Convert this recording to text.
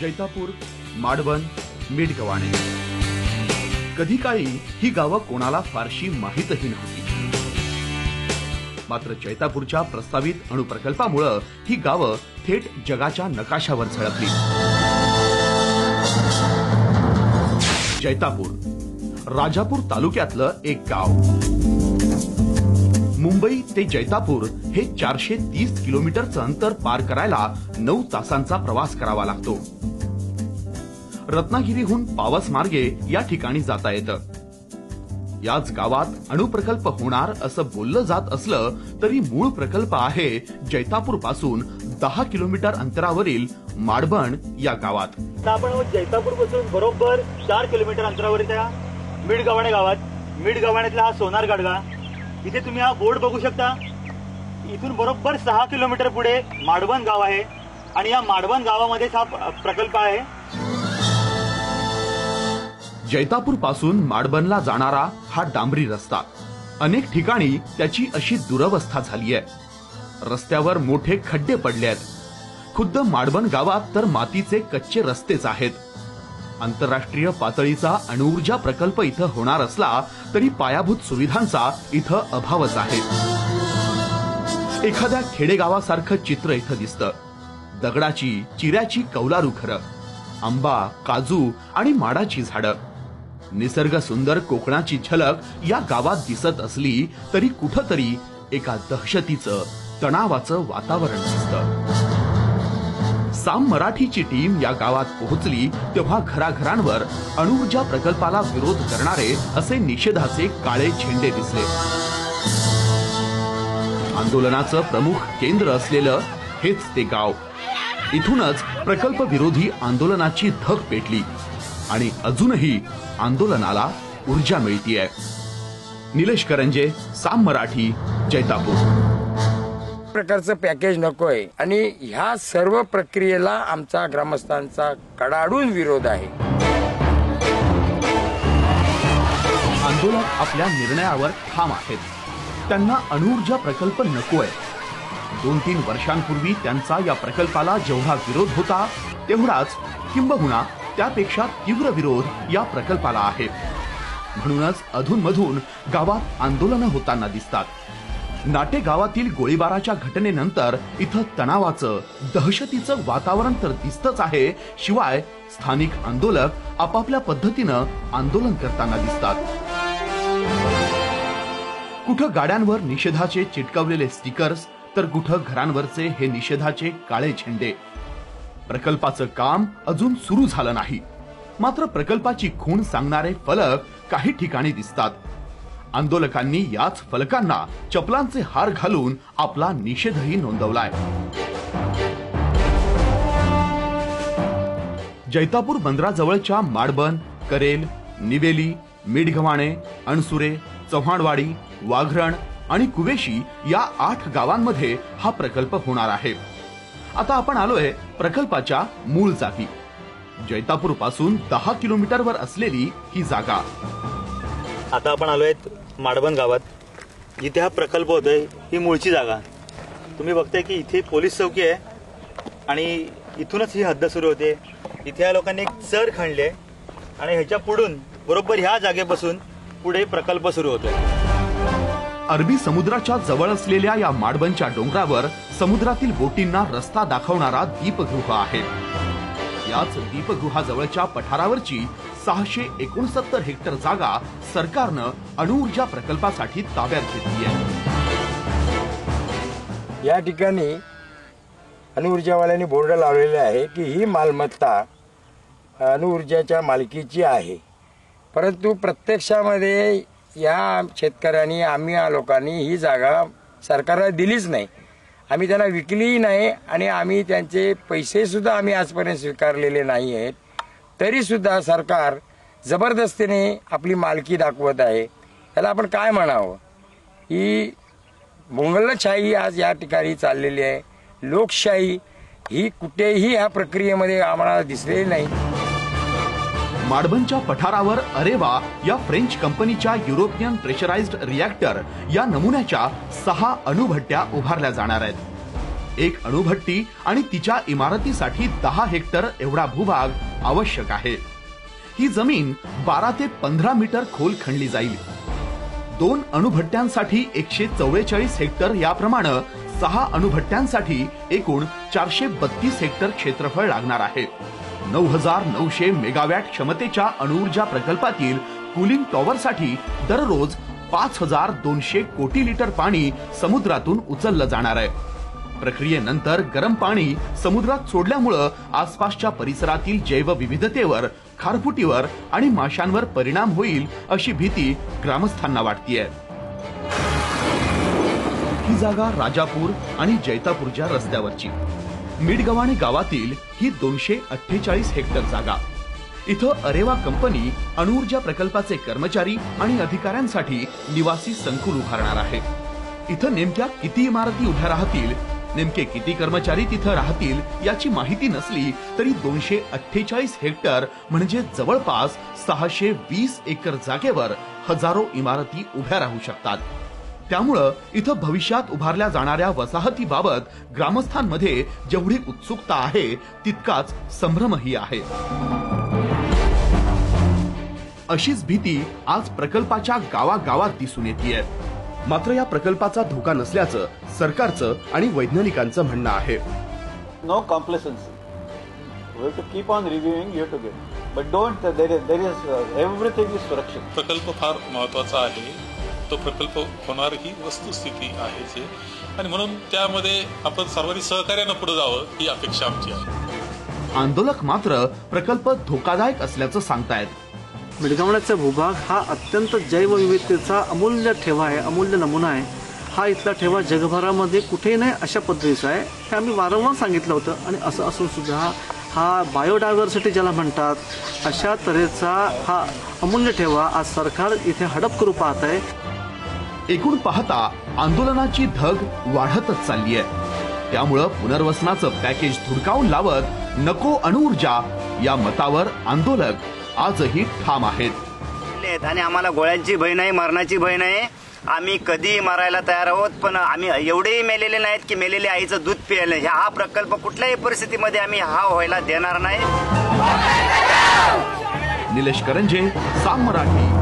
जैतापूर, माडबन, मिडगव्हाणे. कधी काळी ही गावं कोणाला फारशी माहीतही नव्हती. मात्र जैतापूरच्या प्रस्तावित अणुप्रकल्पामुळे ही गावं थेट जगाच्या नकाशावर झळकली. जैतापूर राजापूर तालुक्यातलं एक गाव. मुंबई ते जैतापूर हे 430 किलोमीटरचं अंतर पार करायला 9 तासांचा प्रवास करावा लागतो. रत्नागिरीहून पावस मार्गे या ठिकाणी जाता येतं. याच गावात अणुप्रकल्प होणार असं बोललं जात असलं तरी मूळ प्रकल्प आहे जैतापूर पासून 10 किलोमीटर अंतरावरील माडबन या गावात. आपण जैतापूर पासून बरोबर 4 किलोमीटर अंतरावर त्या मिडगव्हाणे गावात, मिडगव्हाणेतला हा सोनार गाडगा. इथे तुम्ही हा बोर्ड बघू शकता. इथून बरोबर 6 किलोमीटर पुढे माडबन गाव आहे आणि या माडबन गावामध्येच हा प्रकल्प आहे. जैतापूर पासून माडबनला जाणारा हा डांबरी रस्ता अनेक ठिकाणी त्याची अशी दुरवस्था झाली आहे. रस्त्यावर मोठे खड्डे पडले आहेत. खुद्द माडबन गावात तर मातीचे कच्चे रस्तेच आहेत. आंतरराष्ट्रीय पातळीचा अणुऊर्जा प्रकल्प इथं होणार असला तरी पायाभूत सुविधांचा इथं अभावच आहे. एखाद्या खेडेगावासारखं चित्र इथं दिसतं. दगडाची चिऱ्याची कौलारू घरं, आंबा, काजू आणि माडाची झाडं. निसर्ग सुंदर कोकणाची झलक या गावात दिसत असली तरी कुठंतरी एका दहशतीचं, तणावाचं वातावरण दिसतं. साम मराठीची टीम या गावात पोहोचली तेव्हा घराघरांवर अणुऊर्जा प्रकल्पाला विरोध करणारे असे निषेधाचे काळे झेंडे दिसले. आंदोलनाचं प्रमुख केंद्र असलेलं हेच ते गाव. इथूनच प्रकल्प विरोधी आंदोलनाची धग पेटली आणि अजूनही आंदोलनाला ऊर्जा मिळतीये. निलेश करंजे, साम मराठी, जैतापूर. प्रकारचं पॅकेज नकोय आणि ह्या सर्व प्रक्रियेला आमचा ग्रामस्थांचा कडाडून विरोध आहे. आंदोलक आपल्या निर्णयावर ठाम आहेत. त्यांना अणुऊर्जा प्रकल्प नकोय. 2-3 वर्षांपूर्वी त्यांचा या प्रकल्पाला जेवढा विरोध होता तेवढाच किंबहुना त्यापेक्षा तीव्र विरोध या प्रकल्पाला आहे. म्हणूनच अधूनमधून गावात आंदोलनं होताना दिसतात. नाटे गावातील गोळीबाराच्या घटनेनंतर इथं तणावाचं, दहशतीचं वातावरण तर दिसतच आहे. शिवाय स्थानिक आंदोलक आपापल्या पद्धतीनं आंदोलन करताना दिसतात. कुठं गाड्यांवर निषेधाचे चिटकवलेले स्टिकर्स तर कुठं घरांवरचे हे निषेधाचे काळे झेंडे. प्रकल्पाचं काम अजून सुरू झालं नाही. मात्र प्रकल्पाची खूण सांगणारे फलक काही ठिकाणी दिसतात. आंदोलकांनी याच फलकांना चपलांचे हार घालून आपला निषेधही नोंदवलाय. जैतापूर बंदराजवळच्या माडबन, करेल, निवेली, मिडगव्हाणे, अणसुरे, चव्हाणवाडी, वाघरण आणि कुवेशी या 8 गावांमध्ये हा प्रकल्प होणार आहे. आता आपण आलोय प्रकल्पाच्या मूळ जागी. जैतापूर पासून 10 किलोमीटरवर असलेली ही जागा. आता आपण आलोय माडबन गावात, जिथे हा प्रकल्प होतोय. ही मूळची जागा तुम्ही बघताय की इथे पोलीस चौकी आहे आणि इथूनच ही हद्द सुरू होते. इथे या लोकांनी एक चर खणले आणि ह्याच्या पुढून बरोबर ह्या जागेपासून पुढे प्रकल्प सुरू होतोय. अरबी समुद्राच्या जवळ असलेल्या या माडबनच्या डोंगरावर समुद्रातील बोटींना रस्ता दाखवणारा दीपगृह आहे. याच दीपगृहाजवळच्या पठारावरची 669 हेक्टर जागा सरकारनं अणुऊर्जा प्रकल्पासाठी ताब्यात घेतली आहे. या ठिकाणी अणुऊर्जावाल्यांनी बोर्ड लावलेले आहे की ही मालमत्ता अणुऊर्जाच्या मालकीची आहे. परंतु प्रत्यक्षामध्ये या शेतकऱ्यांनी, आम्ही या लोकांनी ही जागा सरकारला दिलीच नाही. आम्ही त्यांना विकलीही नाही आणि आम्ही त्यांचे पैसे सुद्धा आम्ही आजपर्यंत स्वीकारलेले नाही आहेत. तरी सुद्धा सरकार जबरदस्तीने आपली मालकी दाखवत आहे. याला आपण काय म्हणावं? ही मोंगलशाही आज या ठिकाणी चाललेली आहे. लोकशाही ही कुठेही या प्रक्रियेमध्ये आम्हाला दिसलेली नाही. माडबनच्या पठारावर अरेवा या फ्रेंच कंपनीच्या युरोपियन प्रेशराइज्ड रिएक्टर या नमुन्याच्या 6 अणुभट्ट्या उभारल्या जाणार आहेत. एक अणुभट्टी आणि तिच्या इमारतीसाठी 10 हेक्टर एवढा भूभाग आवश्यक आहे. ही जमीन 12 ते 15 मीटर खोल खणली जाईल. 2 अणुभट्ट्यांसाठी 144 हेक्टर याप्रमाणे 6 अणुभट्ट्यांसाठी एकूण 432 हेक्टर क्षेत्रफळ लागणार आहे. 9,900 मेगावॅट क्षमतेच्या अणुऊर्जा प्रकल्पातील कूलिंग टॉवरसाठी दररोज 5,200 कोटी लिटर पाणी समुद्रातून उचललं जाणार आहे. प्रक्रियेनंतर गरम पाणी समुद्रात सोडल्यामुळे आसपासच्या परिसरातील जैवविविधतेवर, खारफुटीवर आणि माशांवर परिणाम होईल अशी भीती ग्रामस्थांना वाटतेय. ही जागा राजापूर आणि जैतापूरच्या रस्त्यावरची मिडगव्हाणे गावातील ही 248 हेक्टर जागा. इथं अरेवा कंपनी अणुऊर्जा प्रकल्पाचे कर्मचारी आणि अधिकाऱ्यांसाठी निवासी संकुल उभारणार आहे. इथं नेमक्या किती इमारती उभ्या राहतील, नेमके किती कर्मचारी तिथं राहतील याची माहिती नसली तरी 248 हेक्टर म्हणजे जवळपास 620 एकर जागेवर हजारो इमारती उभ्या राहू शकतात. त्यामुळं इथं भविष्यात उभारल्या जाणाऱ्या वसाहतीबाबत ग्रामस्थांमध्ये जेवढी उत्सुकता आहे तितकाच संभ्रमही आहे. अशीच भीती आज प्रकल्पाच्या गावागावात दिसून येतेय. मात्र या प्रकल्पाचा धोका नसल्याचं सरकारचं आणि वैज्ञानिकांचं म्हणणं आहे. No complacency. We have to keep on reviewing. You have to get, but don't. There is everything is सुरक्षित. प्रकल्प फार महत्त्वाचा आहे. तो प्रकल्प होणार ही वस्तुस्थिती आहे आणि म्हणून त्यामध्ये आपण सर्वांनी सहकार्यानं पुढे जावं ही अपेक्षा आमची आहे. आंदोलक मात्र प्रकल्प धोकादायक असल्याचं सांगतायत. मिडगव्हाणचा भूभाग हा अत्यंत जैवविविधतेचा अमूल्य ठेवा आहे, अमूल्य नमुना आहे. हा इथला ठेवा जगभरामध्ये कुठेही नाही अशा पद्धतीचा आहे. हे आम्ही वारंवार सांगितलं होतं आणि असं असून सुद्धा हा बायोडायव्हर्सिटी ज्याला म्हणतात अशा तऱ्हेचा हा अमूल्य ठेवा आज सरकार इथे हडप करू पाहत आहे. एकूण पाहता आंदोलनाची धग वाढतच चालली आहे. त्यामुळं पुनर्वसनाचं पॅकेज धुडकावून लावत नको अणुऊर्जा या मतावर आंदोलक आजही ठाम आहेत. आणि आम्हाला गोळ्यांची भय नाही, मरणाची भय नाही. आम्ही कधी मरायला तयार आहोत, पण आम्ही एवढेही मेलेले नाहीत की मेलेल्या आईचं दूध पियलं. हा प्रकल्प कुठल्याही परिस्थितीमध्ये आम्ही हा व्हायला देणार नाही. निलेश करंजे, साम मराठी.